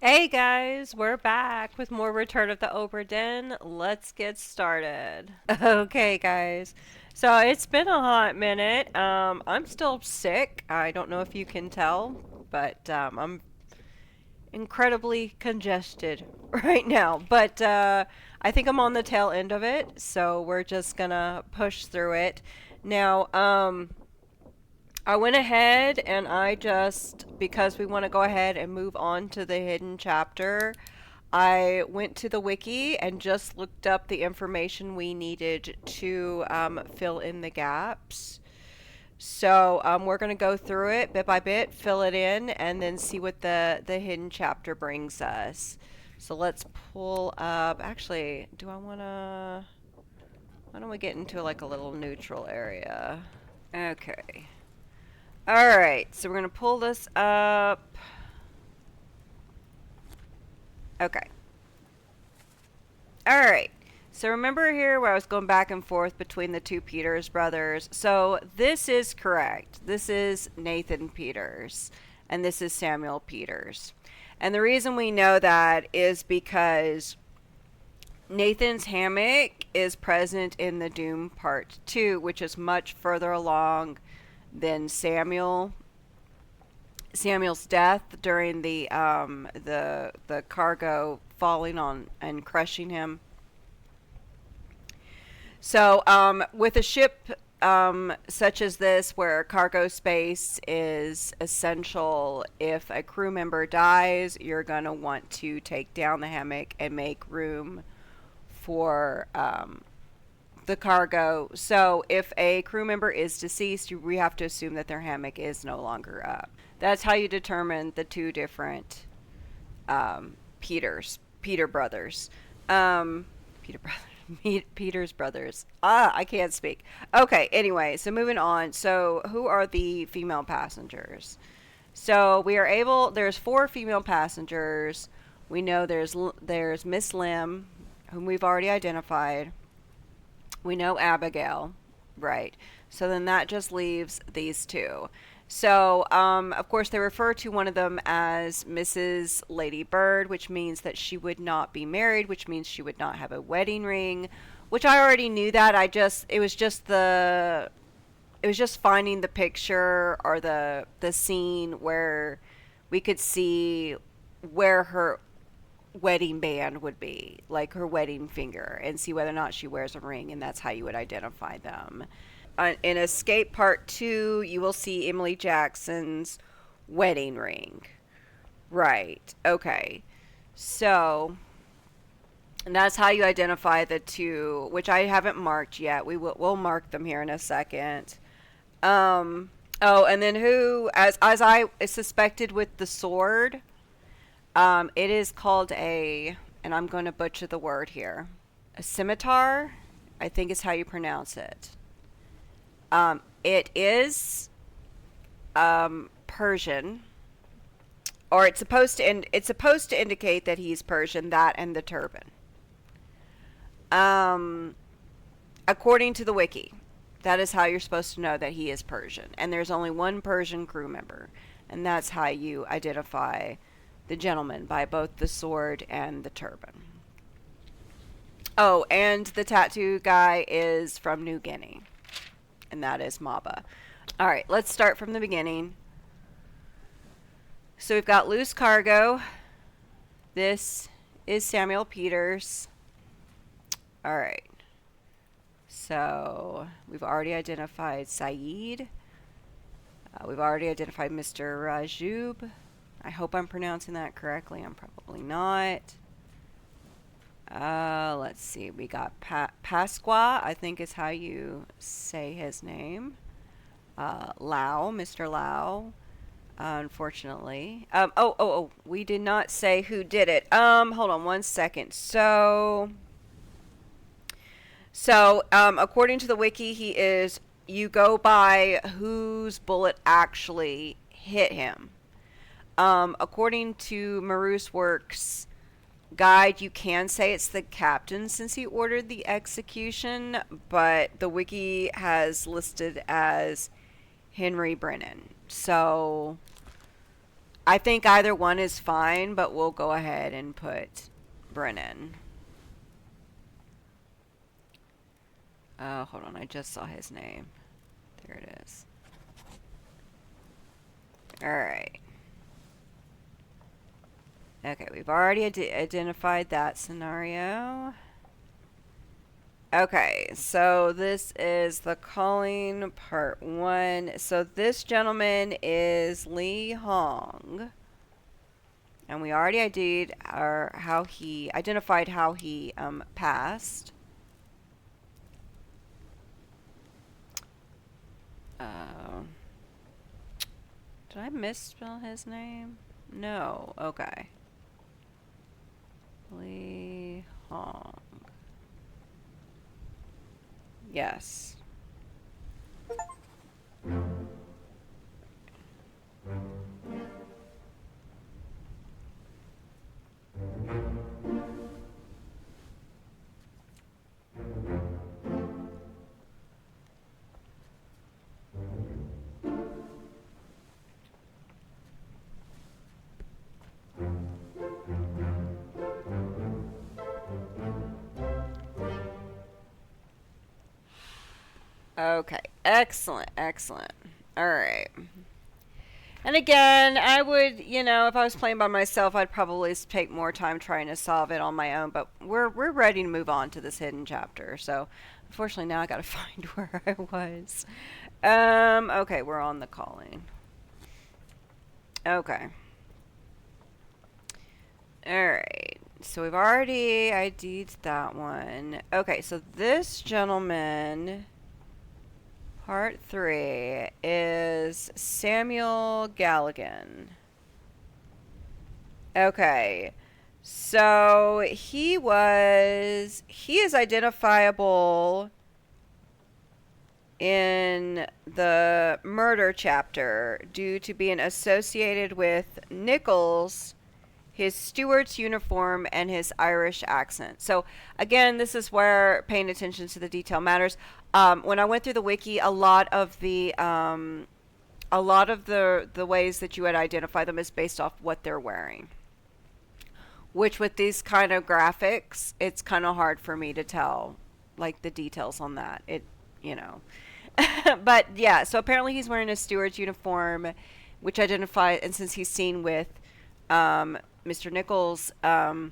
Hey guys, we're back with more Return of the Obra Dinn. Let's get started. Okay, guys. So it's been a hot minute. I'm still sick. I don't know if you can tell, but I'm incredibly congested right now. But I think I'm on the tail end of it, so we're just gonna push through it. Now, I went ahead and I just, because we want to go ahead and move on to the hidden chapter, I went to the wiki and just looked up the information we needed to fill in the gaps. So we're going to go through it bit by bit, fill it in, and then see what the hidden chapter brings us. So let's pull up. Actually, do I want to? Why don't we get into like a little neutral area? Okay. Alright, so we're going to pull this up. Okay. Alright. So remember here where I was going back and forth between the two Peters brothers. So this is correct. This is Nathan Peters. And this is Samuel Peters. And the reason we know that is because Nathan's hammock is present in the Doom Part 2, which is much further along than Samuel's death during the cargo falling on and crushing him. So with a ship such as this, where cargo space is essential, if a crew member dies, you're gonna want to take down the hammock and make room for the cargo. So if a crew member is deceased, we have to assume that their hammock is no longer up. That's how you determine the two different Peter brothers. Peter brothers. Peter's brothers. I can't speak. Okay, anyway, so moving on. So who are the female passengers? So we are able, there's four female passengers. We know there's Miss Lim, whom we've already identified. We know Abigail, right? So then that just leaves these two. So, of course, they refer to one of them as Mrs. Lady Bird, which means that she would not be married, which means she would not have a wedding ring, which I already knew that. It was just finding the picture or the scene where we could see where her wedding band would be, like her wedding finger, and see whether or not she wears a ring, and that's how you would identify them. In Escape Part 2, you will see Emily Jackson's wedding ring. Right. Okay. So, and that's how you identify the two, which I haven't marked yet. We'll mark them here in a second. Oh, and then who, as I suspected with the sword, it is called and I'm going to butcher the word here, a scimitar, I think is how you pronounce it. It is Persian, or it's supposed to indicate that he's Persian. That and the turban. Um, According to the wiki, that is how you're supposed to know that he is Persian. And there's only one Persian crew member, and that's how you identify the gentleman, by both the sword and the turban. Oh, and the tattoo guy is from New Guinea, and that is Maba. All right, let's start from the beginning. So we've got loose cargo. This is Samuel Peters. All right. So we've already identified Saeed. We've already identified Mr. Rajub. I hope I'm pronouncing that correctly. I'm probably not. Let's see. We got Pasqua, I think is how you say his name. Lau, Mr. Lau. Unfortunately. We did not say who did it. Hold on one second. According to the wiki, you go by whose bullet actually hit him. According to Maru's Works guide, you can say it's the captain since he ordered the execution, but the wiki has listed as Henry Brennan. So I think either one is fine, but we'll go ahead and put Brennan. Hold on, I just saw his name. There it is. Alright. Okay, we've already identified that scenario. Okay, so this is the calling part 1. So this gentleman is Lee Hong. And we already identified how he passed. Did I misspell his name? No. Okay. Lee Hong. Yes. Okay, excellent, excellent. All right. And again, I would, if I was playing by myself, I'd probably take more time trying to solve it on my own. But we're ready to move on to this hidden chapter. So, unfortunately, now I got to find where I was. Okay, we're on the calling. Okay. All right. So we've already ID'd that one. Okay, so this gentleman, part 3, is Samuel Galligan. Okay. So he is identifiable in the murder chapter due to being associated with Nichols, his steward's uniform, and his Irish accent. So again, this is where paying attention to the detail matters. When I went through the wiki, a lot of the ways that you would identify them is based off what they're wearing. Which with these kind of graphics, it's kind of hard for me to tell, like, the details on that. But yeah, so apparently he's wearing a steward's uniform, which identifies, and since he's seen with Mr. Nichols, who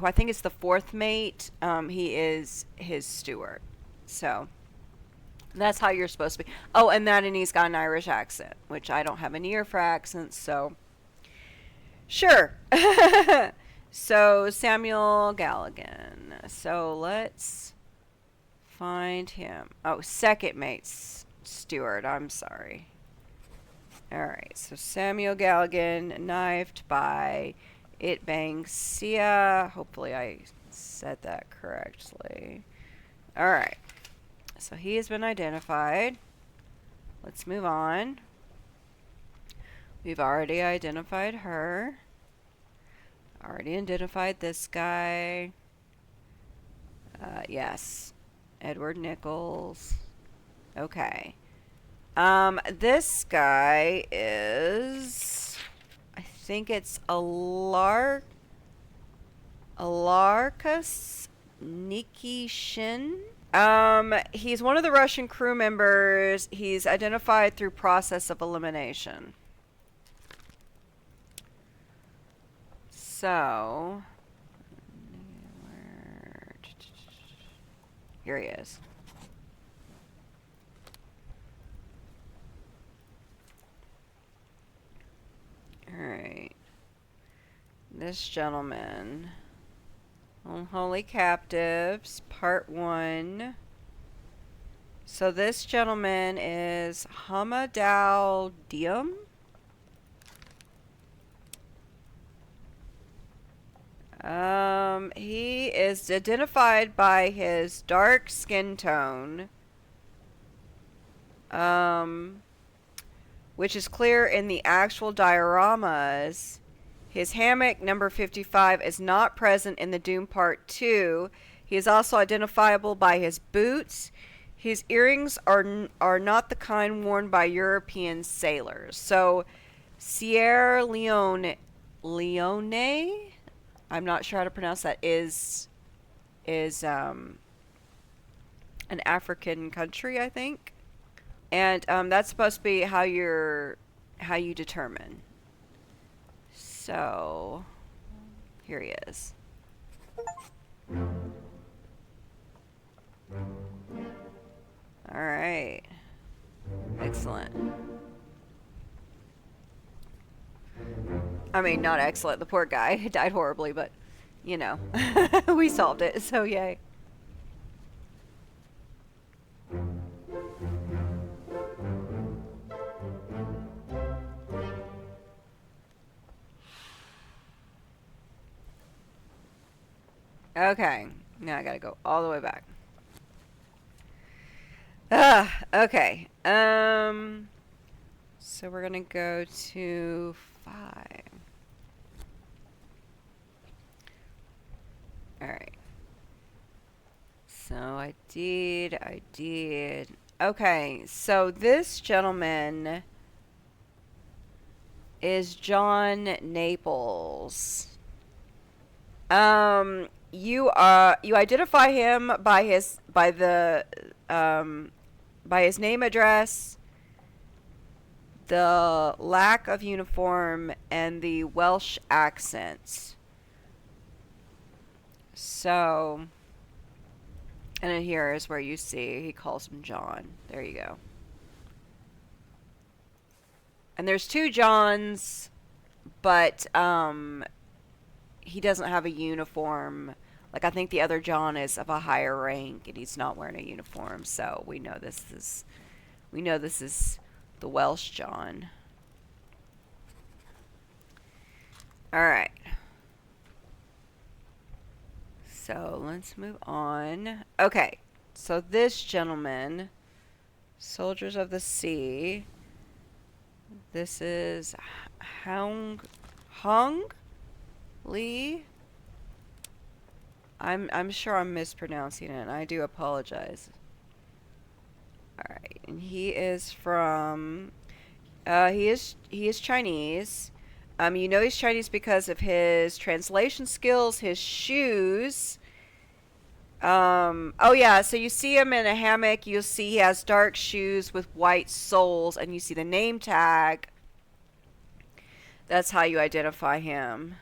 I think is the 4th mate, he is his steward. So that's how you're supposed to be. Oh, and he's got an Irish accent, which I don't have an ear for accents, so sure. So Samuel Galligan. So let's find him. Oh, 2nd mate's steward. I'm sorry. Alright, so Samuel Galligan, knifed by Itbang-Sia. Hopefully I said that correctly. Alright, so he has been identified. Let's move on. We've already identified her. Already identified this guy. Yes. Edward Nichols. Okay. This guy is, I think it's Alarkus Nikishin. He's one of the Russian crew members. He's identified through process of elimination. So, here he is. Alright. This gentleman. Unholy Captives, Part 1. So this gentleman is Hamadal Diem. He is identified by his dark skin tone, which is clear in the actual dioramas. His hammock, number 55, is not present in the Doom Part 2. He is also identifiable by his boots. His earrings are not the kind worn by European sailors. So Sierra Leone. I'm not sure how to pronounce that. Is an African country, I think, and that's supposed to be how you determine. So here he is. All right, excellent. I mean, not excellent. The poor guy died horribly, but you know, we solved it. So yay. Okay, now I gotta go all the way back. Okay. So we're gonna go to 5. All right. So I did. Okay, so this gentleman is John Naples. You identify him by his name, address, the lack of uniform, and the Welsh accents. So, and then here is where you see he calls him John. There you go. And there's 2 Johns, but he doesn't have a uniform. Like, I think the other John is of a higher rank and he's not wearing a uniform, so we know this is the Welsh John. All right. So let's move on. Okay. So this gentleman, Soldiers of the Sea. This is Hung Lee. I'm sure I'm mispronouncing it, and I do apologize. Alright, and he is from he is Chinese. You know he's Chinese because of his translation skills, his shoes. Oh yeah, so you see him in a hammock, you'll see he has dark shoes with white soles, and you see the name tag. That's how you identify him.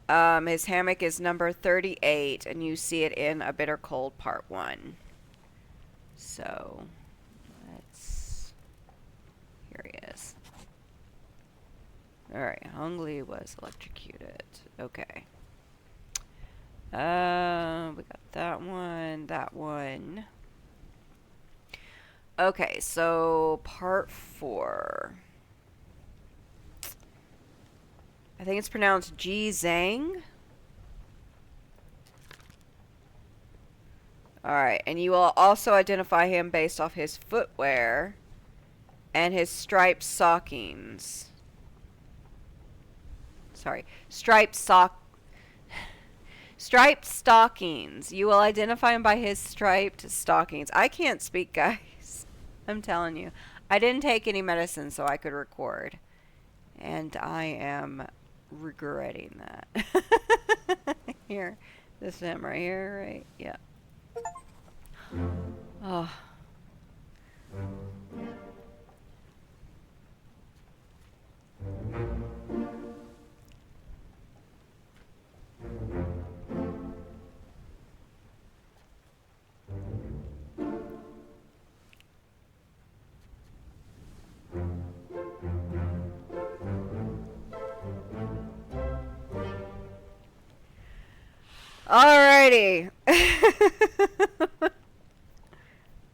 His hammock is number 38, and you see it in A Bitter Cold Part 1. So, here he is. Alright, Hung Lee was electrocuted. Okay. We got that one. Okay, so Part 4. I think it's pronounced Ji Zhang. Alright, and you will also identify him based off his footwear and his striped stockings. Sorry, striped stockings. You will identify him by his striped stockings. I can't speak, guys. I'm telling you. I didn't take any medicine so I could record. And I am regretting that. Here. This is him right here, right? Yeah. Oh. Alrighty.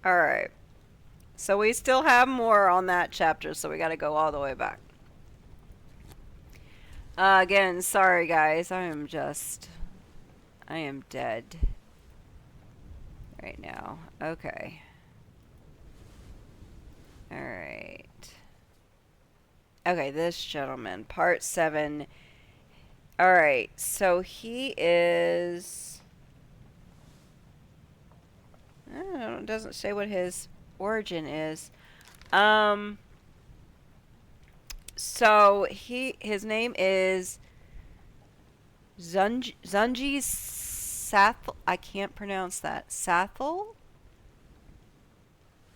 Alright. So we still have more on that chapter, so we gotta go all the way back. Again, sorry guys, I am dead right now. Okay. Alright. Okay, this gentleman, Part 7. Alright, so he is... I don't know, it doesn't say what his origin is. So his name is Zunji Sathel. I can't pronounce that. Sathel?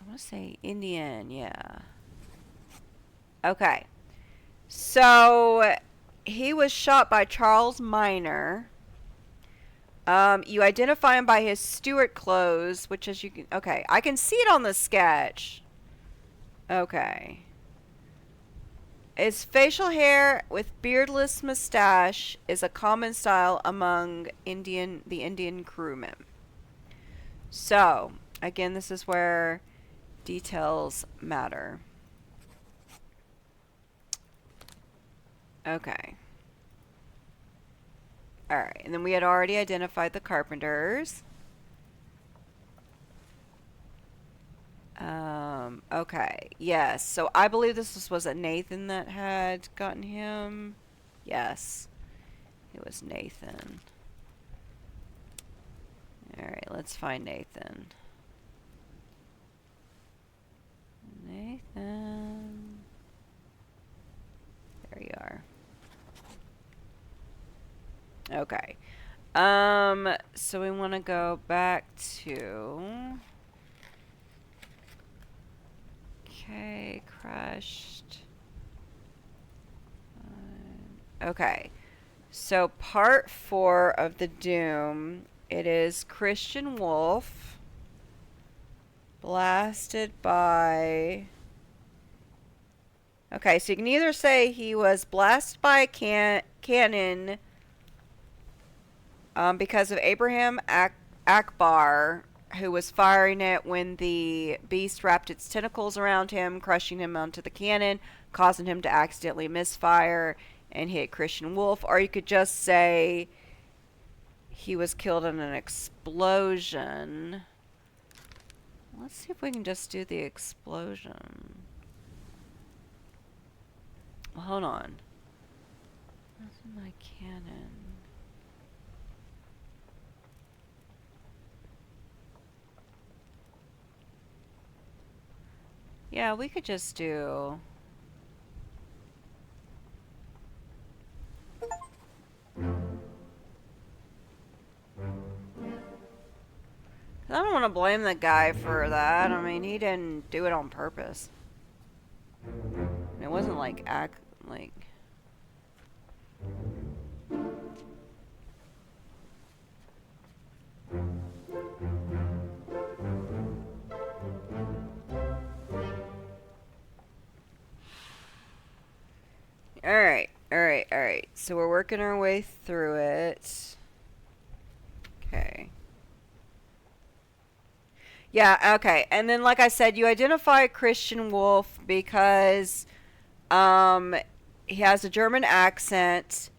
I want to say Indian, yeah. Okay. So he was shot by Charles Minor. You identify him by his Stuart clothes, which as you can... Okay, I can see it on the sketch. Okay. His facial hair with beardless mustache is a common style among the Indian crewmen. So, again, this is where details matter. Okay. Alright, and then we had already identified the carpenters. Okay, yes. So I believe this was a Nathan that had gotten him. Yes, it was Nathan. Alright, let's find Nathan. Nathan. There you are. Okay. So we want to go back to... Okay, crushed. Okay. So part 4 of the Doom, it is Christian Wolf blasted by... Okay, so you can either say he was blasted by a cannon because of Abraham Akbar, who was firing it when the beast wrapped its tentacles around him, crushing him onto the cannon, causing him to accidentally misfire and hit Christian Wolf. Or you could just say he was killed in an explosion. Let's see if we can just do the explosion. Well, hold on. That's my cannon. Yeah, we could just do... I don't want to blame the guy for that. I mean, he didn't do it on purpose. It wasn't like Alright. So we're working our way through it. Okay. Yeah, okay. And then, like I said, you identify Christian Wolf because he has a German accent,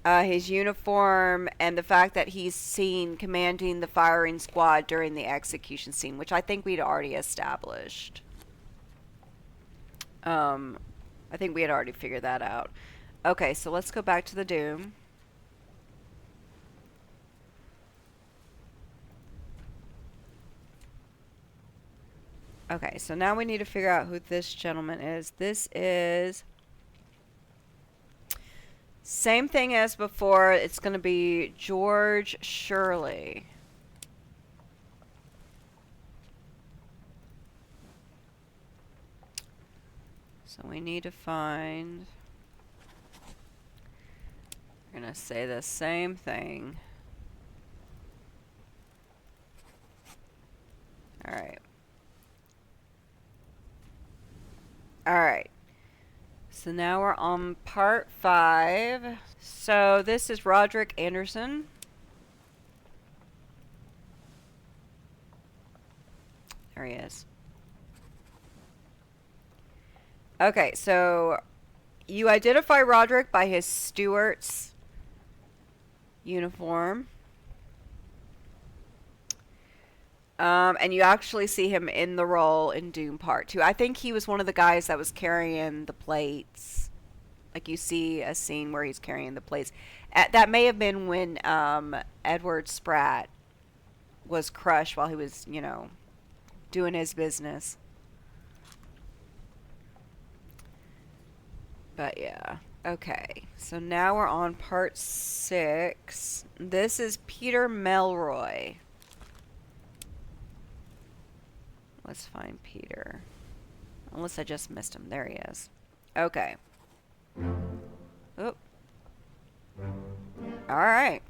his uniform, and the fact that he's seen commanding the firing squad during the execution scene, which I think we'd already established. I think we had already figured that out. Okay, so let's go back to the Doom. Okay, so now we need to figure out who this gentleman is. This is... Same thing as before. It's going to be George Shirley. So we need to find... We're going to say the same thing. Alright. Alright. So now we're on part 5. So this is Roderick Anderson. There he is. Okay, so you identify Roderick by his Stewart's uniform. And you actually see him in the role in Doom Part 2. I think he was one of the guys that was carrying the plates. Like, you see a scene where he's carrying the plates. That may have been when Edward Spratt was crushed while he was, you know, doing his business. But yeah. Okay. So now we're on part 6. This is Peter Melroy. Let's find Peter. Unless I just missed him. There he is. Okay. Oop. Alright.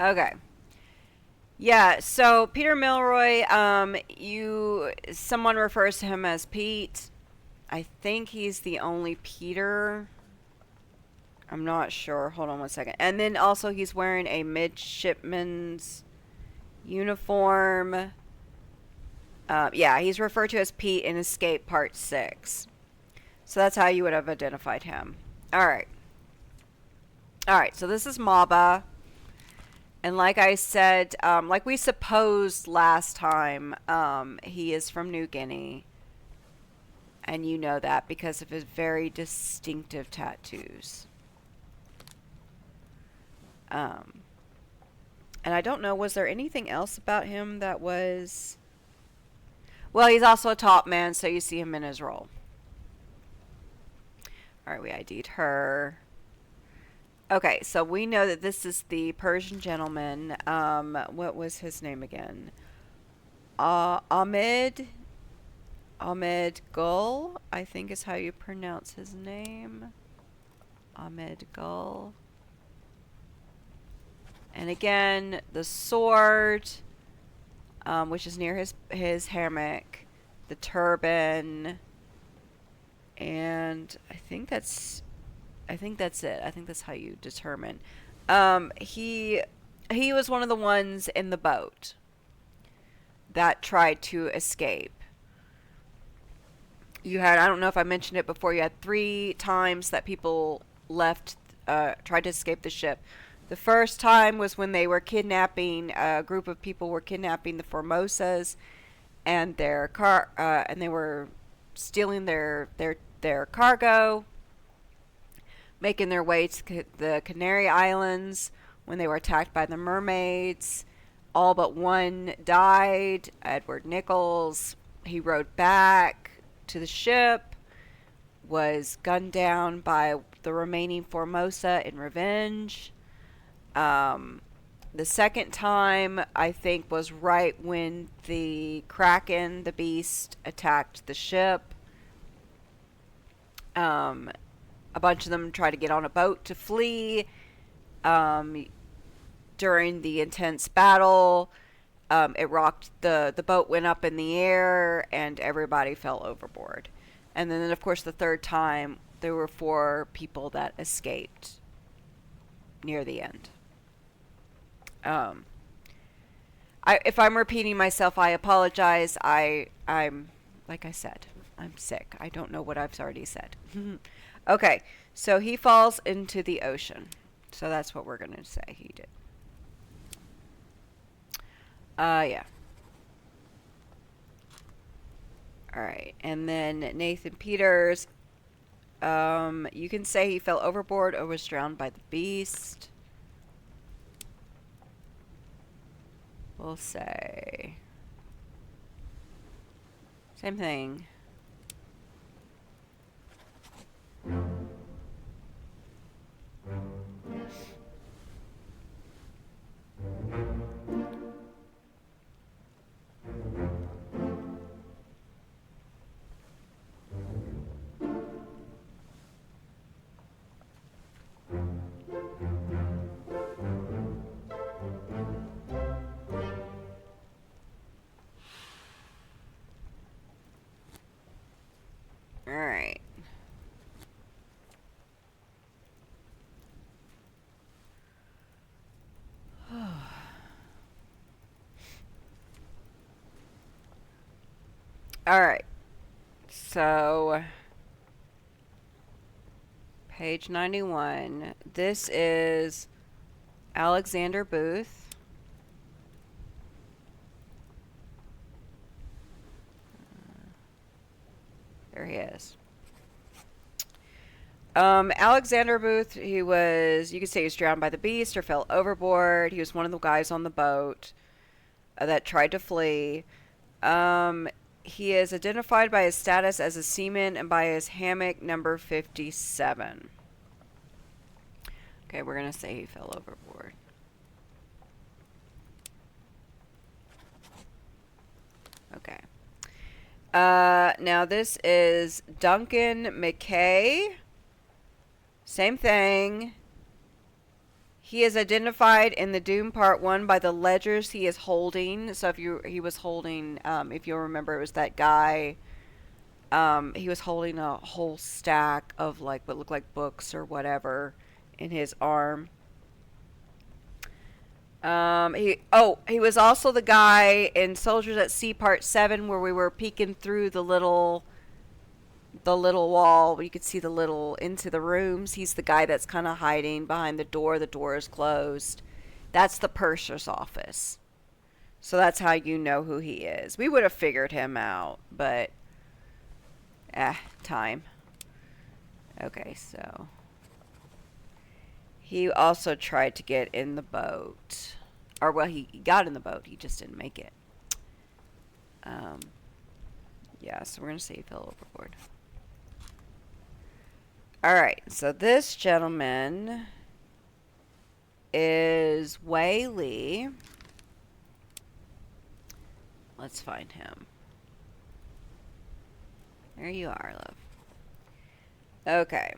Okay. Yeah, so Peter Milroy, someone refers to him as Pete. I think he's the only Peter. I'm not sure. Hold on one second. And then also he's wearing a midshipman's uniform. Yeah, he's referred to as Pete in Escape Part 6. So that's how you would have identified him. Alright. Alright, so this is Maba. And like I said, like we supposed last time, he is from New Guinea. And you know that because of his very distinctive tattoos. And I don't know, was there anything else about him that was... Well, he's also a top man, so you see him in his role. Alright, we ID'd her. Okay, so we know that this is the Persian gentleman. What was his name again? Ahmed Gul, I think is how you pronounce his name. Ahmed Gul. And again, the sword, which is near his hammock, the turban, and I think that's it. I think that's how you determine. He was one of the ones in the boat that tried to escape. You had, I don't know if I mentioned it before, you had 3 times that people left, tried to escape the ship. The first time was when they were kidnapping, a group of people were kidnapping the Formosas and their car, and they were stealing their cargo, making their way to the Canary Islands when they were attacked by the mermaids. All but one died. Edward Nichols, he rode back to the ship, was gunned down by the remaining Formosa in revenge. The second time, I think, was right when the Kraken, the beast, attacked the ship. A bunch of them tried to get on a boat to flee. During the intense battle, it rocked, the boat went up in the air, and everybody fell overboard. And then, of course, the third time, there were 4 people that escaped near the end. If I'm repeating myself, I apologize. I'm like I said, I'm sick. I don't know what I've already said. Okay, so he falls into the ocean. So that's what we're gonna say he did. Yeah. Alright, and then Nathan Peters, you can say he fell overboard or was drowned by the beast. We'll say same thing. Alright. Alright. So, page 91. This is Alexander Booth. There he is. Alexander Booth, he was, you could say he was drowned by the beast or fell overboard. He was one of the guys on the boat that tried to flee. He is identified by his status as a seaman and by his hammock number 57. Okay, we're going to say he fell overboard. Okay. Now this is Duncan McKay. Same thing. He is identified in the Doom Part 1 by the ledgers he is holding. So he was holding, if you'll remember, it was that guy. He was holding a whole stack of like what looked like books or whatever in his arm. He was also the guy in Soldiers at Sea Part 7 where we were peeking through the little wall. You could see the little into the rooms. He's the guy that's kind of hiding behind the door. The door is closed. That's the purser's office. So that's how you know who he is. We would have figured him out, but time. Okay, so he also tried to get in the boat. Or, well, he got in the boat. He just didn't make it. Yeah, so we're going to say he fell overboard. Alright, so this gentleman is Whaley. Let's find him. There you are, love. Okay.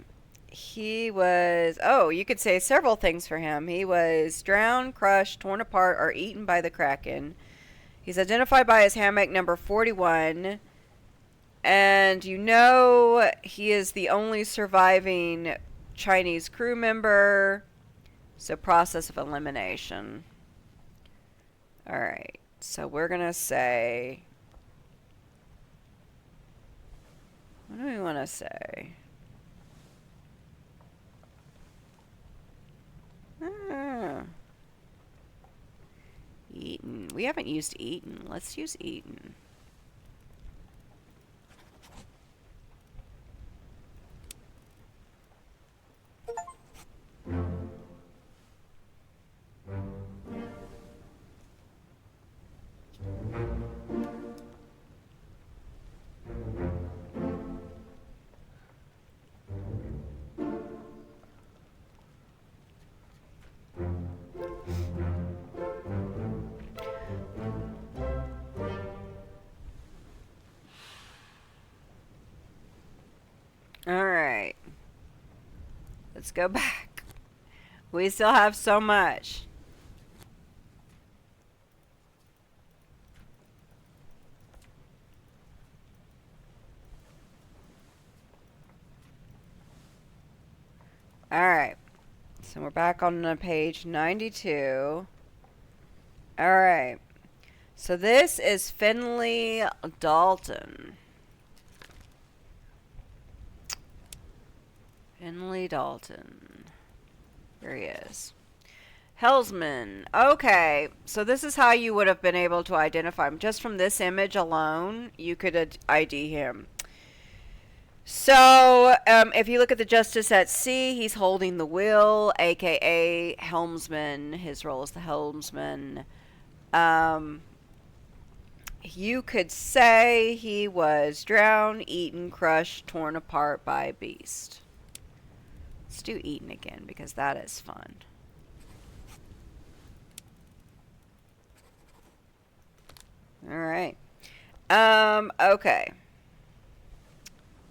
He was, you could say several things for him. He was drowned, crushed, torn apart, or eaten by the Kraken. He's identified by his hammock number 41. And you know he is the only surviving Chinese crew member. So process of elimination. Alright. So we're going to say... What do we want to say? Eaten. We haven't used eaten. Let's use eaten. Alright. Let's go back. We still have so much. Alright. So we're back on page 92. Alright. So this is Finley Dalton. Finley Dalton. Here he is. Helmsman. Okay, so this is how you would have been able to identify him. Just from this image alone, you could ID him. So, if you look at the Justice at Sea, he's holding the wheel, aka helmsman. His role is the helmsman. You could say he was drowned, eaten, crushed, torn apart by a beast. Let's do eaten again because that is fun. Alright. Okay.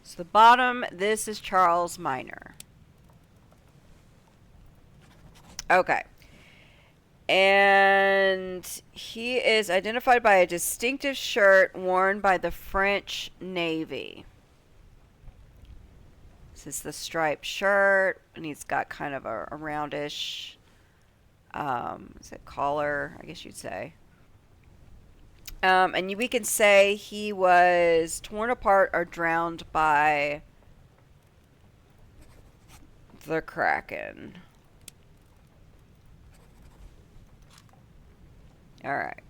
So the bottom, this is Charles Minor. Okay. And he is identified by a distinctive shirt worn by the French Navy. This is the striped shirt, and he's got kind of a roundish, is it collar, I guess you'd say. And we can say he was torn apart or drowned by the Kraken. Alright.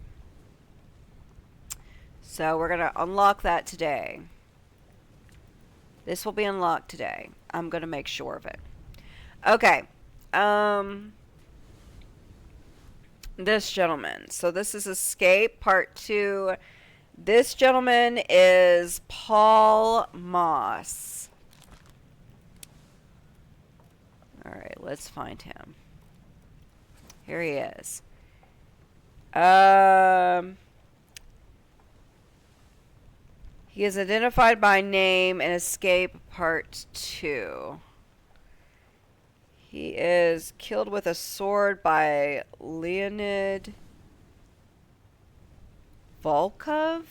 So we're going to unlock that today. This will be unlocked today. I'm going to make sure of it. Okay. This gentleman. So this is Escape Part 2. This gentleman is Paul Moss. Alright, let's find him. Here he is. He is identified by name in Escape Part 2. He is killed with a sword by Leonid Volkov.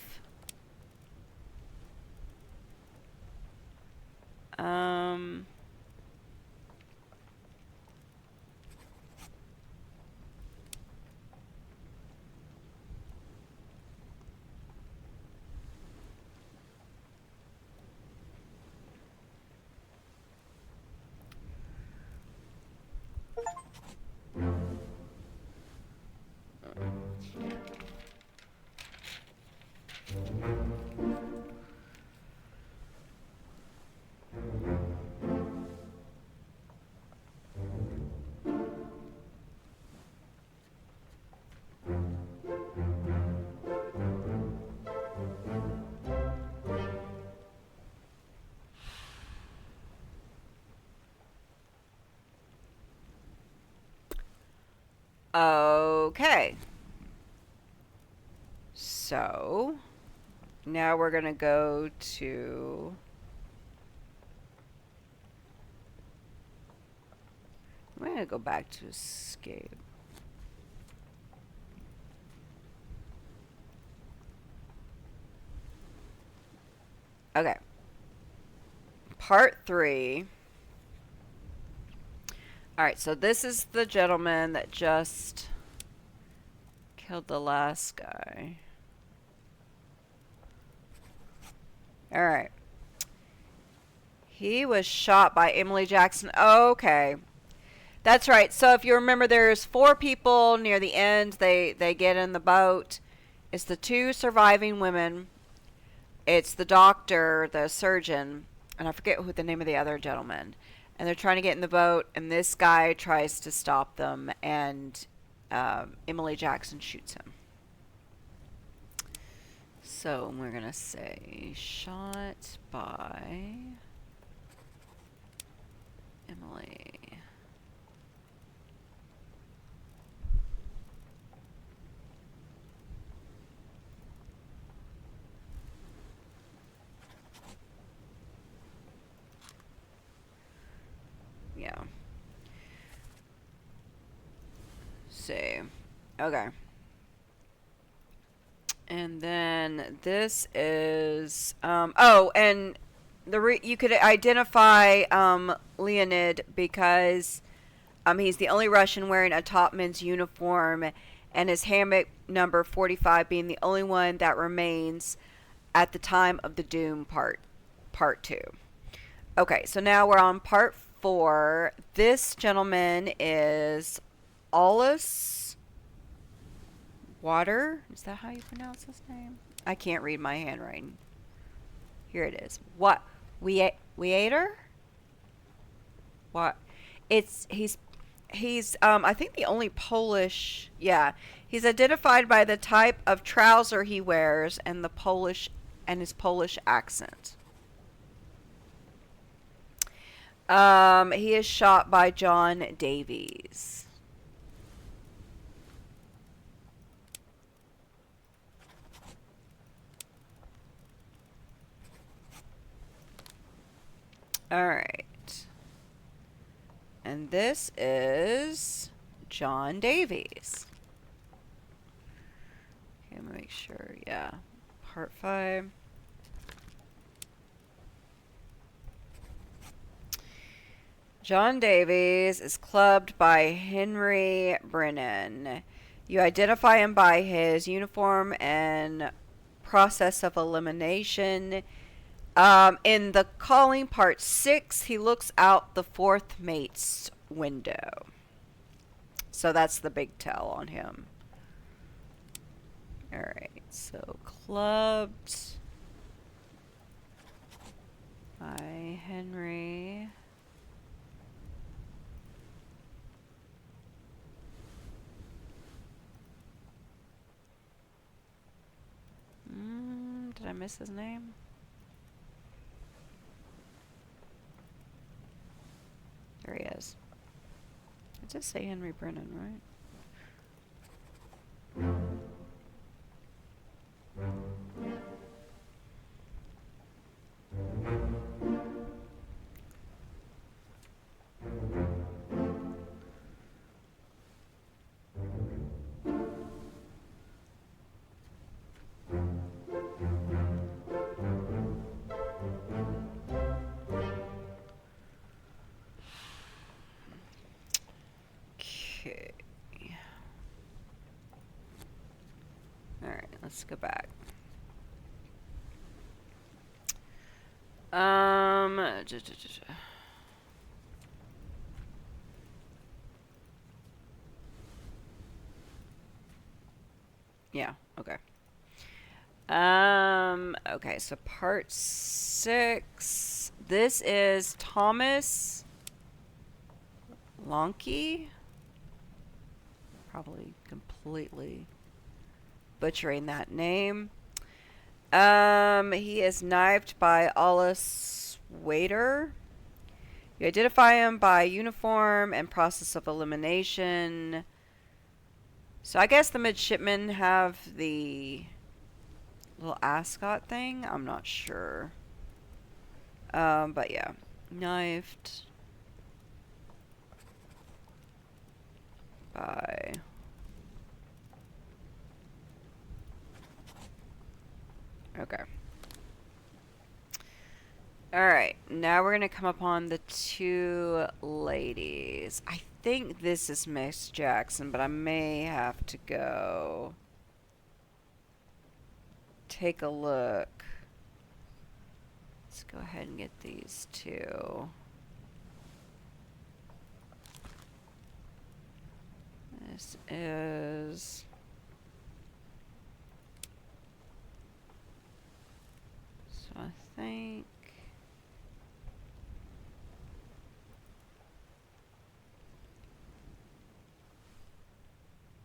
Okay. So, now we're going to go to... I'm going to go back to Escape. Okay. Part 3. Alright, so this is the gentleman that just killed the last guy. Alright. He was shot by Emily Jackson. Okay. That's right. So if you remember, there's 4 people near the end. They get in the boat. It's the 2 surviving women. It's the doctor, the surgeon, and I forget who the name of the other gentleman. And they're trying to get in the boat, and this guy tries to stop them, and Emily Jackson shoots him. So we're going to say shot by Emily. Yeah. See. Okay. And then this is oh, and you could identify Leonid because he's the only Russian wearing a topman's uniform, and his hammock number 45 being the only one that remains at the time of the Doom part 2. Okay, so now we're on part 4. This gentleman is Ollis Water. Is that how you pronounce his name? I can't read my handwriting. Here it is. What? Weater? What? He's I think the only Polish. Yeah. He's identified by the type of trouser he wears and his Polish accent. He is shot by John Davies. Alright. And this is John Davies. Okay, I'm gonna make sure, yeah. Part 5. John Davies is clubbed by Henry Brennan. You identify him by his uniform and process of elimination. In the calling part 6, he looks out the 4th mate's window. So that's the big tell on him. Alright, so clubbed by Did I miss his name? There he is. It does say Henry Brennan, right? Okay. Alright, let's go back. Yeah, okay. Okay, so part 6. This is Thomas Lonke. Probably completely butchering that name. He is knifed by Alice Waiter. You identify him by uniform and process of elimination. So I guess the midshipmen have the little ascot thing. I'm not sure. But yeah, knifed by. Okay. Alright, now we're going to come upon the 2 ladies. I think this is Miss Jackson, but I may have to go take a look. Let's go ahead and get these 2. This is... So I think...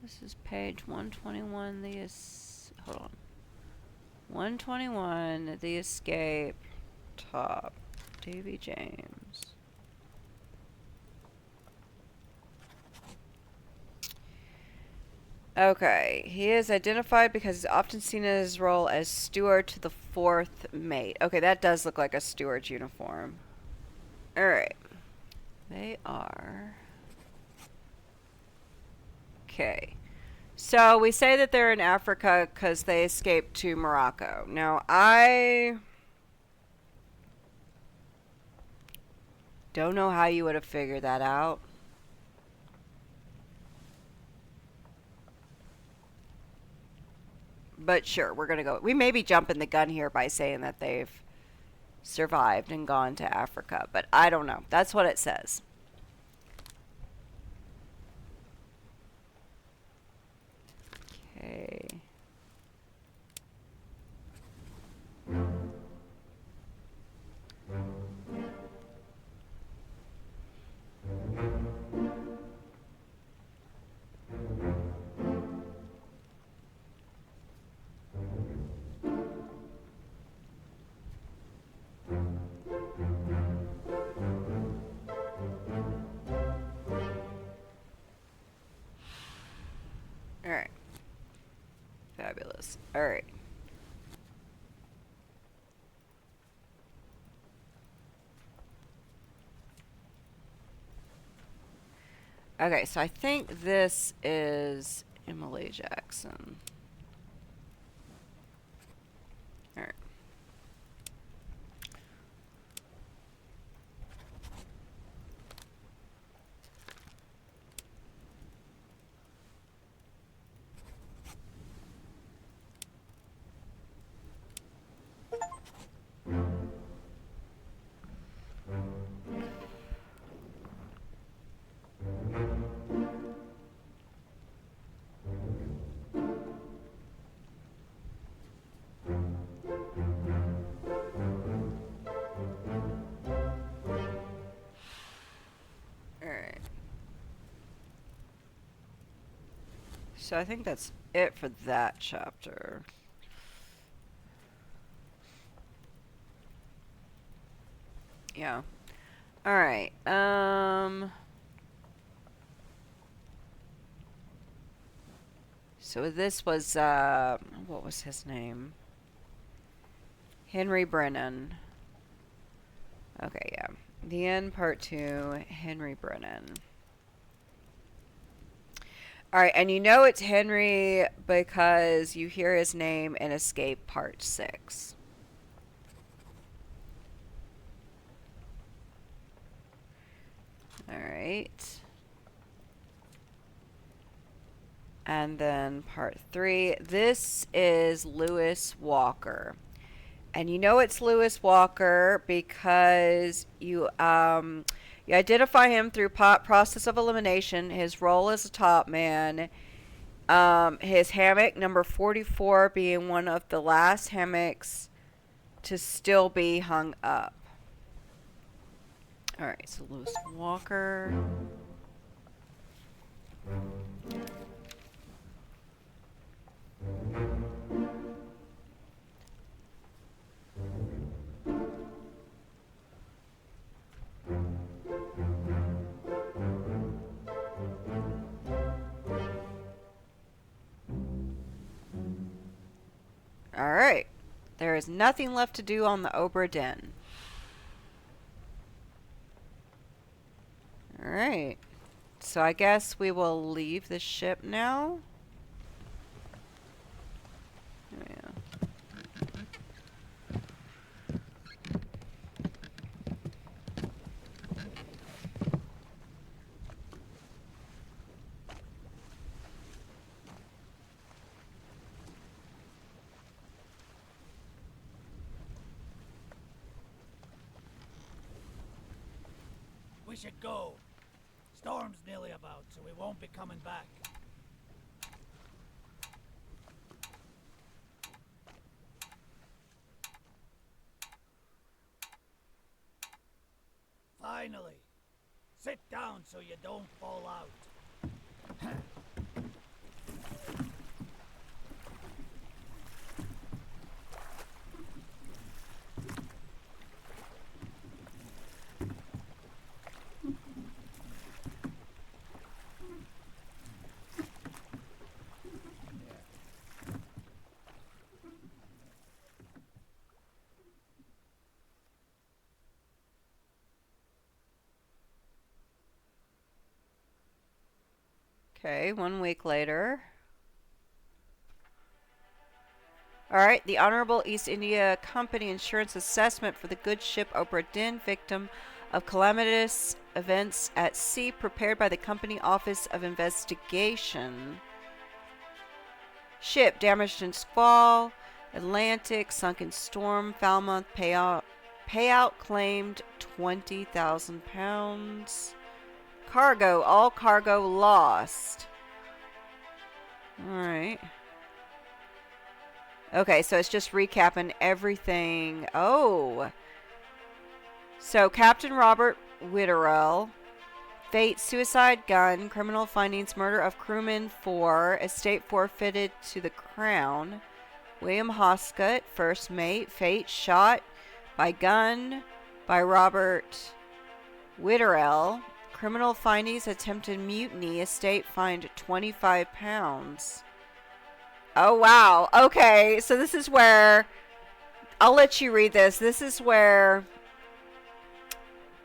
This is page 121, hold on. 121, The Escape, top, Davy James. Okay, he is identified because he's often seen in his role as steward to the 4th mate. Okay, that does look like a steward's uniform. Alright. They are... Okay. So we say that they're in Africa because they escaped to Morocco. Now, I don't know how you would have figured that out. But sure, we're going to go. We may be jumping the gun here by saying that they've survived and gone to Africa. But I don't know. That's what it says. Okay. Alright. Fabulous. Alright. Okay, so I think this is Emily Jackson. Alright. So I think that's it for that chapter. Yeah. All right. So this was what was his name? Henry Brennan. Okay, yeah. The End Part 2, Henry Brennan. Alright, and you know it's Henry because you hear his name in Escape Part 6. Alright. And then Part 3. This is Lewis Walker. And you know it's Lewis Walker because you identify him through process of elimination, his role as a top man, his hammock number 44 being one of the last hammocks to still be hung up. All right, so Lewis Walker. Alright. There is nothing left to do on the Obra Dinn. Alright. So I guess we will leave the ship now. Oh, yeah. We should go. Storm's nearly about, so we won't be coming back. Finally. Sit down so you don't fall out. Okay, 1 week later. Alright, the Honorable East India Company insurance assessment for the good ship Obra Dinn, victim of calamitous events at sea, prepared by the Company Office of Investigation. Ship damaged in squall, Atlantic, sunk in storm, Falmouth, payout claimed £20,000. Cargo, all cargo lost. Alright. Okay, so it's just recapping everything. Oh. So Captain Robert Witterell, fate, suicide, gun, criminal findings, murder of crewman 4, estate forfeited to the Crown. William Hoscut, first mate, fate, shot by gun by Robert Witterell. Criminal findings, attempted mutiny, estate fined £25. Oh, wow. Okay, so this is where... I'll let you read this. This is where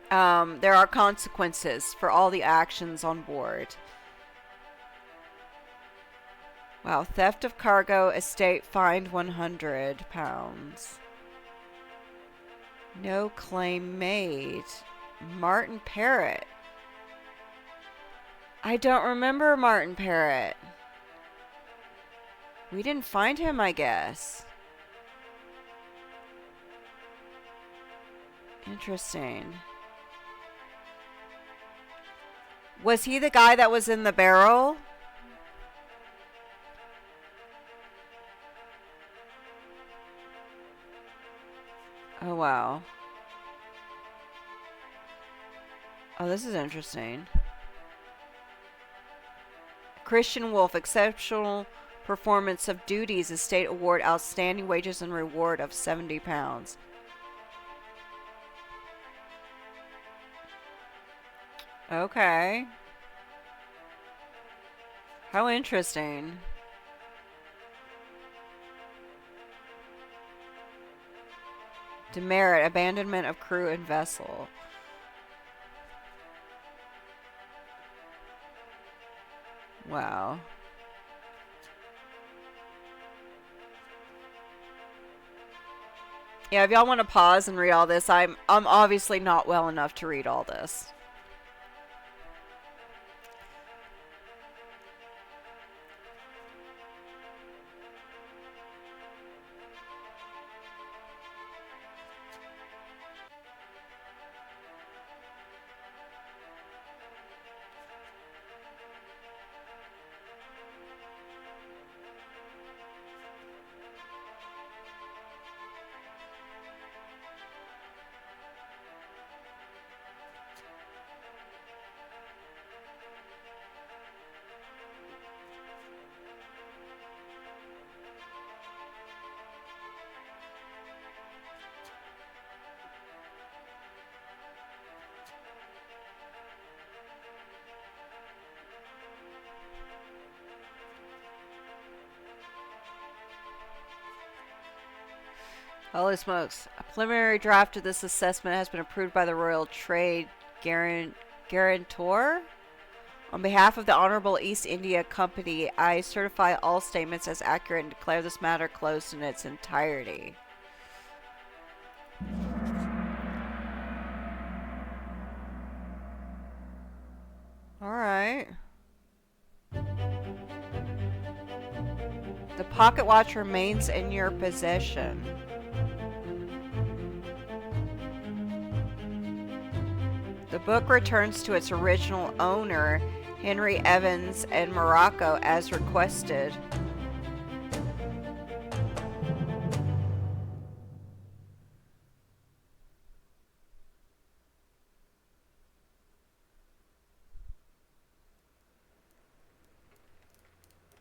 there are consequences for all the actions on board. Wow, theft of cargo, estate fined £100. No claim made. Martin Parrott. I don't remember Martin Parrott. We didn't find him, I guess. Interesting. Was he the guy that was in the barrel? Oh, wow. Oh, this is interesting. Christian Wolf, exceptional performance of duties, estate award, outstanding wages and reward of £70. Okay. How interesting. Demerit, abandonment of crew and vessel. Wow. Yeah, if y'all want to pause and read all this, I'm obviously not well enough to read all this. Holy smokes. A preliminary draft of this assessment has been approved by the Royal Trade Guarantor. On behalf of the Honorable East India Company, I certify all statements as accurate and declare this matter closed in its entirety. Alright. The pocket watch remains in your possession. The book returns to its original owner, Henry Evans and Morocco, as requested.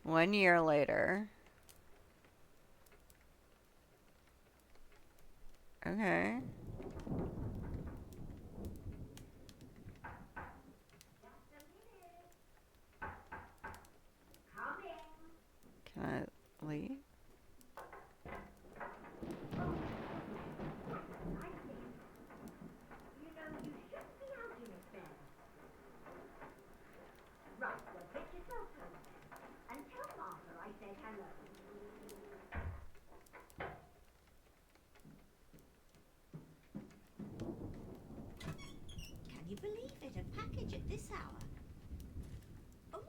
One year later. Okay. Can I leave? Can you believe it? A package at this hour? Oh,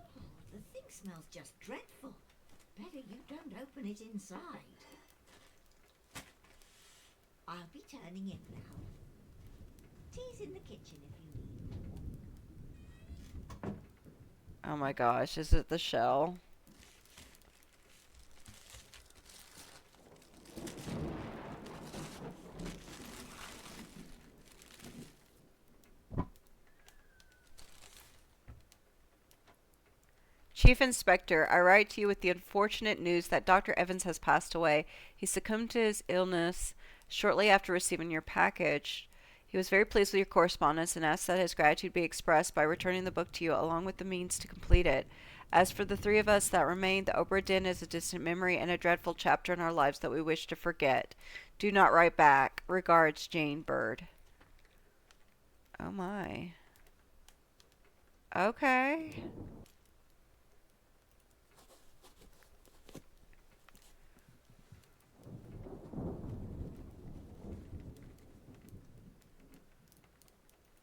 the thing smells just dreadful. Better you don't open it inside. I'll be turning in now. Tea's in the kitchen if you need. Oh my gosh, is it the shell? Chief Inspector, I write to you with the unfortunate news that Dr. Evans has passed away. He succumbed to his illness shortly after receiving your package. He was very pleased with your correspondence and asked that his gratitude be expressed by returning the book to you along with the means to complete it. As for the three of us that remain, the Obra Dinn is a distant memory and a dreadful chapter in our lives that we wish to forget. Do not write back. Regards, Jane Bird. Oh my. Okay.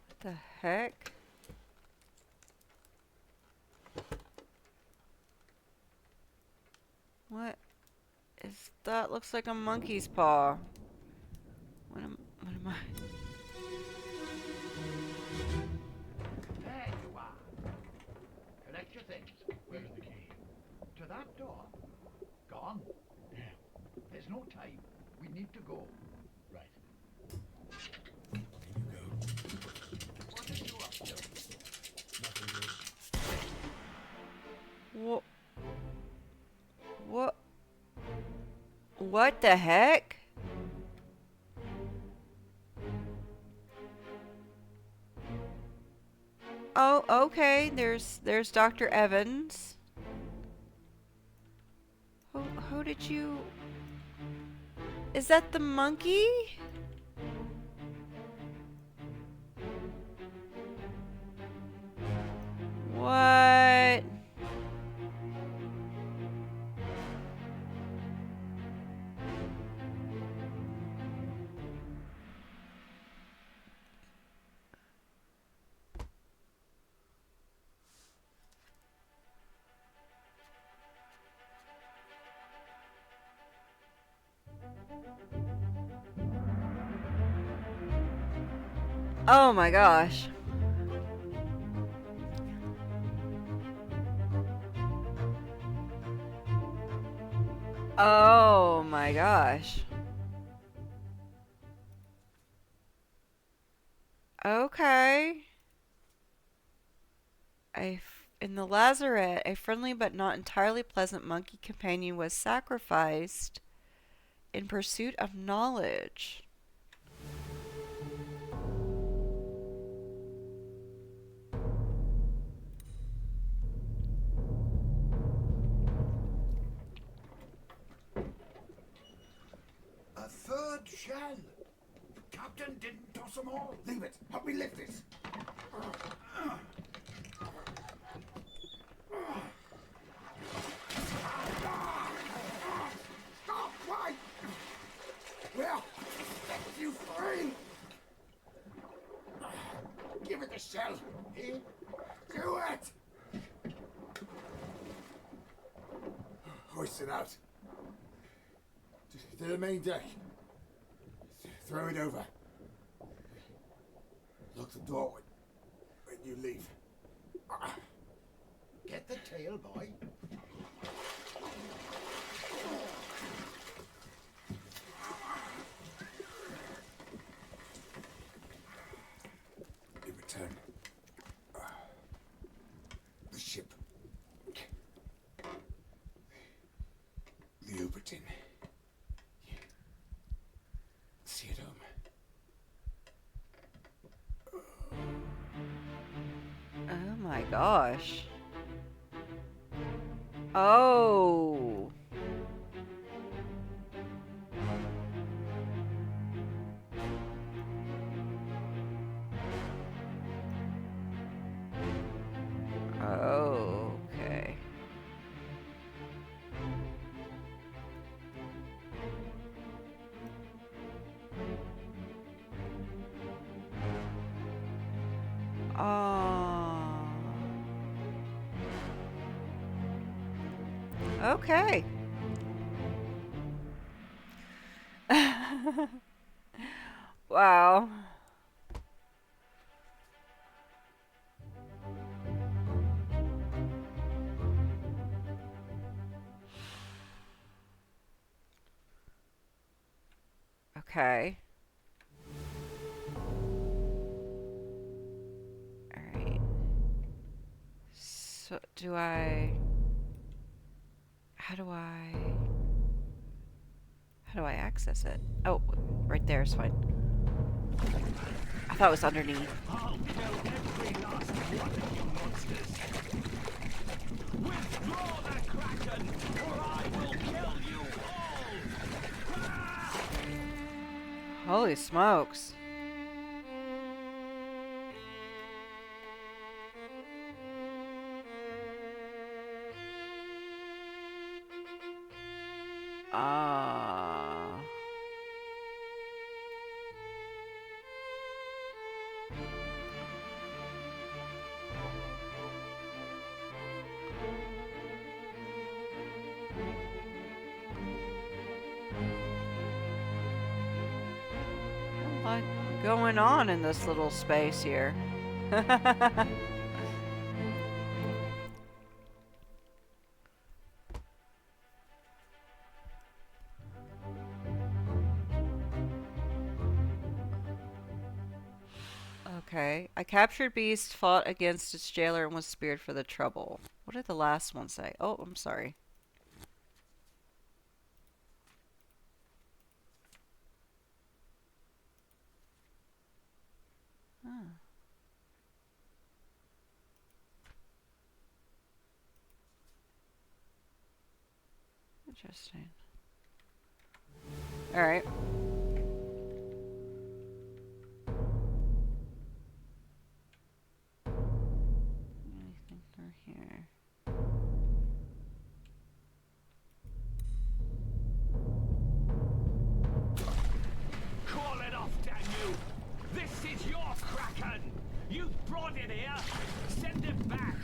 What the heck? What is that? Looks like a monkey's paw. What am I? There you are. Collect your things. Where's the key? To that door. Gone. Damn. There's no time. We need to go. Right. There you go. What are you up to? Nothing good. What? What? What the heck? Oh, okay. There's Dr. Evans. Who did you... Is that the monkey? What? Oh my gosh. Oh my gosh. Okay. In the lazarette, a friendly but not entirely pleasant monkey companion was sacrificed in pursuit of knowledge. A third shell. Captain didn't toss them all. Leave it. Help me lift it. Stop! Why? Well, set you free. Give it the shell. Here. Do it. Hoist it out. To the main deck. Throw it over. Lock the door when you leave. Get the tail, boy. In return, the ship. The Obra Dinn. See it home. Oh my gosh. Oh. Okay. Oh. Okay. Wow. Okay. Alright. So, How do I access it? Oh, right there is fine. I thought it was underneath. I'll kill every last one of you monsters. Withdraw the Kraken, or I will kill you all! Holy smokes. Ah. A lot going on in this little space here. Okay. I captured Beast, fought against its jailer, and was speared for the trouble. What did the last one say? Oh, I'm sorry. Huh. Interesting. Alright. Anything through here? Call it off, damn you! This is your Kraken! You brought it here! Send it back!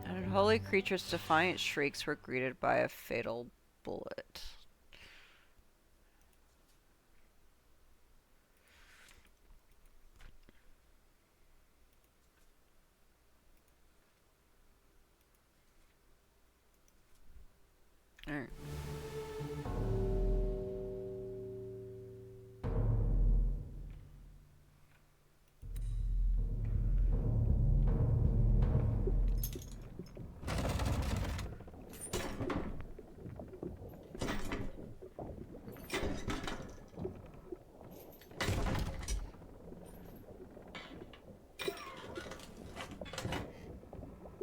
Unholy creatures' defiant shrieks were greeted by a fatal bullet. Alright.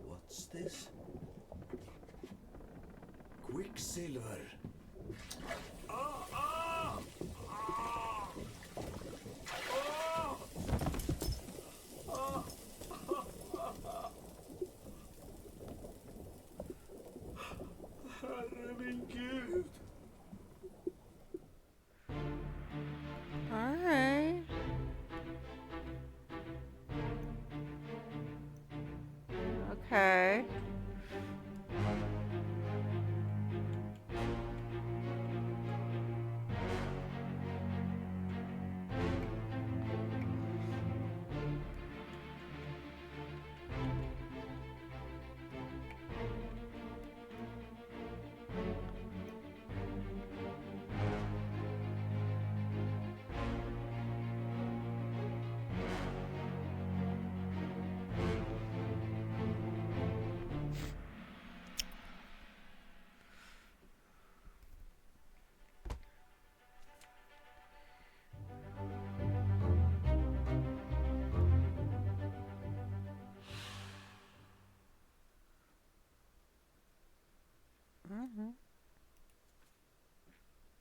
What's this? Quicksilver. Herre min Gud! Alright. Okay.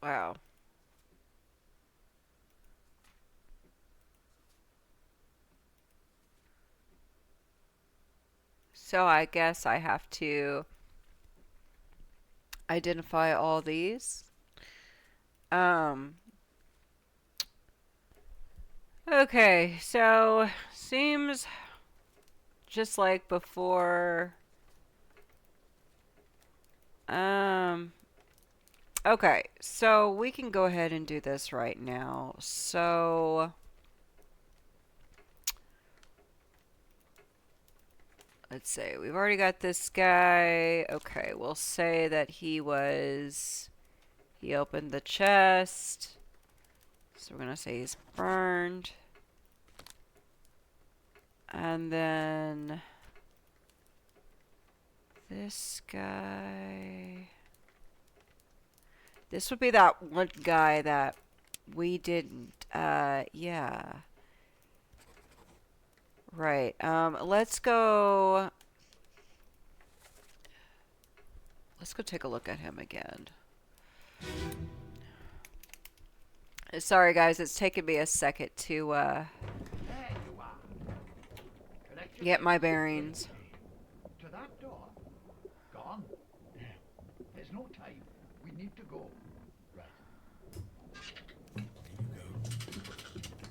Wow. So I guess I have to identify all these. Um, okay, so seems just like before. Okay, so we can go ahead and do this right now. So let's see, we've already got this guy. Okay, we'll say that he opened the chest. So we're gonna say he's burned. And then this guy. This would be that one guy that we didn't, yeah. Right, let's go take a look at him again. Sorry guys, it's taken me a second to, There you are. Collect your get my things. bearings. To that door. Gone. Damn. There's no time. We need to go. Right.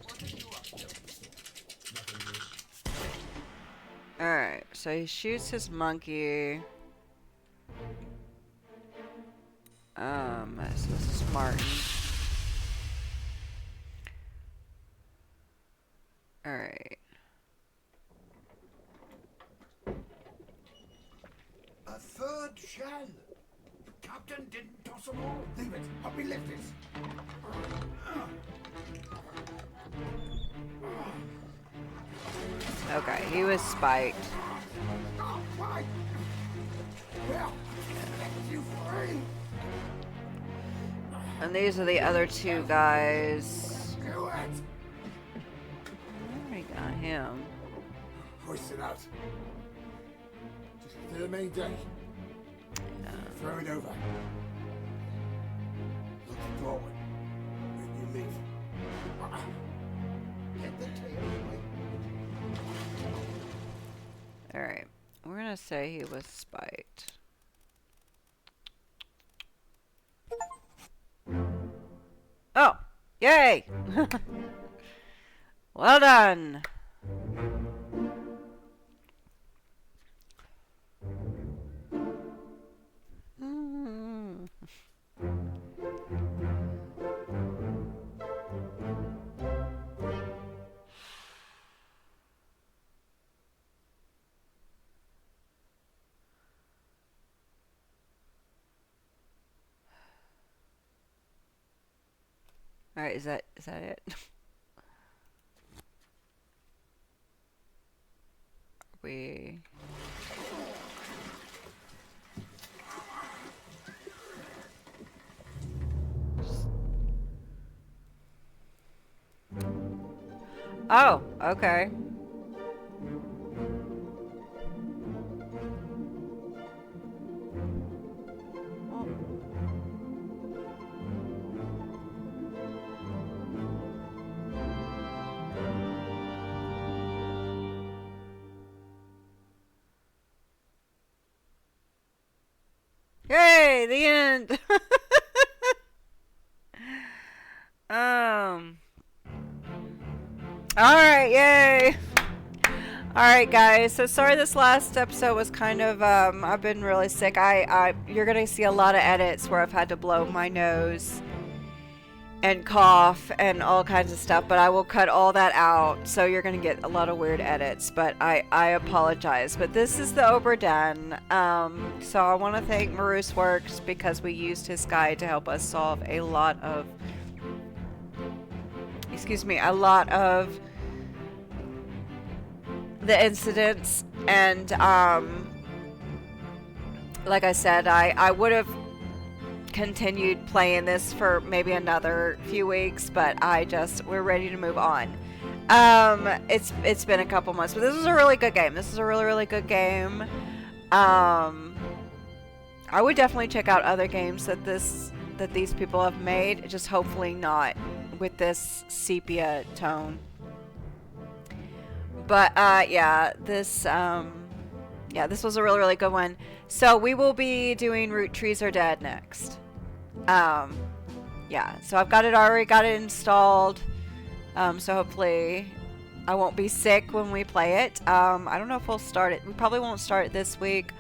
What are you up to? Alright, So he shoots his monkey. So this is Martin. Alright. A third shell. The captain didn't toss them all. Leave it. Help me lift this. Okay, he was spiked. Oh, why? Well, let you free. And these are the other two guys. Do it. I already got him. Hoist it out. Just to the main deck. Throw it over. Look the doorway. When you leave. Get the tail away. Alright. We're gonna say he was spiked. Oh! Yay! Well done! Alright, is that it? We... Oh, okay. Yay, the end. All right, yay. All right, guys. So sorry this last episode was kind of I've been really sick. You're going to see a lot of edits where I've had to blow my nose and cough and all kinds of stuff, but I will cut all that out. So you're going to get a lot of weird edits, but I apologize. But this is the Obra Dinn. So I want to thank Marus Works because we used his guide to help us solve a lot of the incidents, and like I said, I would have continued playing this for maybe another few weeks, but we're ready to move on. It's been a couple months, but this is a really good game. This is a really good game. I would definitely check out other games that these people have made, just hopefully not with this sepia tone. But this was a really good one. So we will be doing Root Trees Are Dead next. So I've already got it installed. So hopefully I won't be sick when we play it. I don't know if we'll start it. We probably won't start it this week.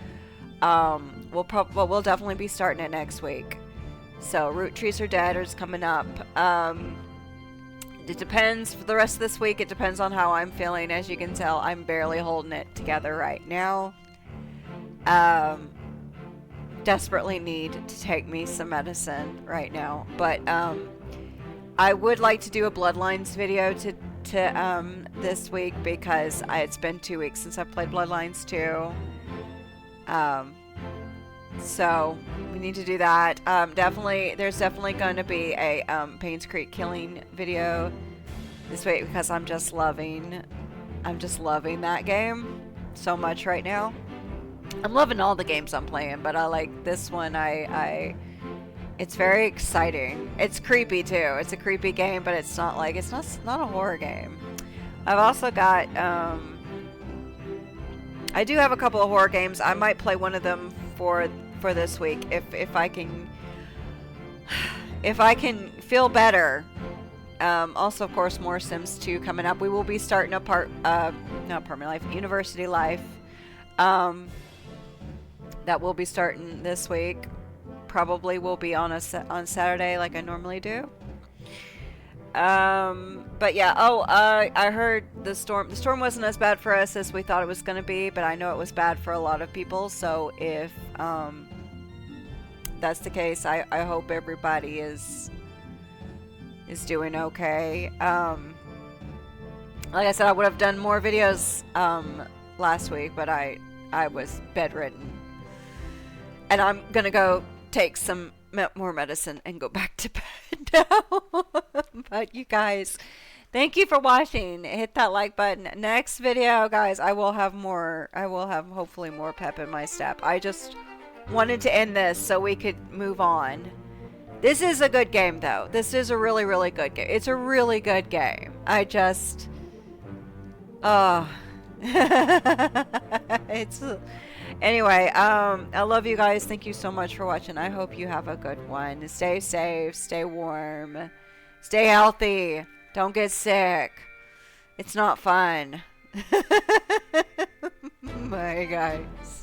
We'll definitely be starting it next week. So Root Trees Are Dead is coming up. It depends for the rest of this week. It depends on how I'm feeling. As you can tell, I'm barely holding it together right now. Desperately need to take me some medicine right now. But I would like to do a Bloodlines video to this week because it's been 2 weeks since I've played Bloodlines 2. So we need to do that. There's definitely going to be a Payne's Creek killing video this week because I'm just loving that game so much right now. I'm loving all the games I'm playing, but I like this one. It's very exciting. It's creepy too. It's a creepy game, but it's not a horror game. I've also got I do have a couple of horror games. I might play one of them for this week if I can feel better. Also, of course, more Sims 2 coming up. We will be starting University Life. that will be starting this week. Probably will be on on Saturday like I normally do. But yeah, I heard the storm wasn't as bad for us as we thought it was going to be, but I know it was bad for a lot of people. So if that's the case, I hope everybody is doing okay. Like I said, I would have done more videos last week, but I was bedridden, and I'm gonna go take some more medicine and go back to bed now. But you guys, thank you for watching. Hit that like button. Next video, guys, I will have hopefully more pep in my step. I just wanted to end this so we could move on. This is a good game, though. This is a really, really good game. It's a really good game. I just it's anyway, I love you guys. Thank you so much for watching. I hope you have a good one. Stay safe, stay warm, stay healthy, don't get sick. It's not fun. Bye, guys.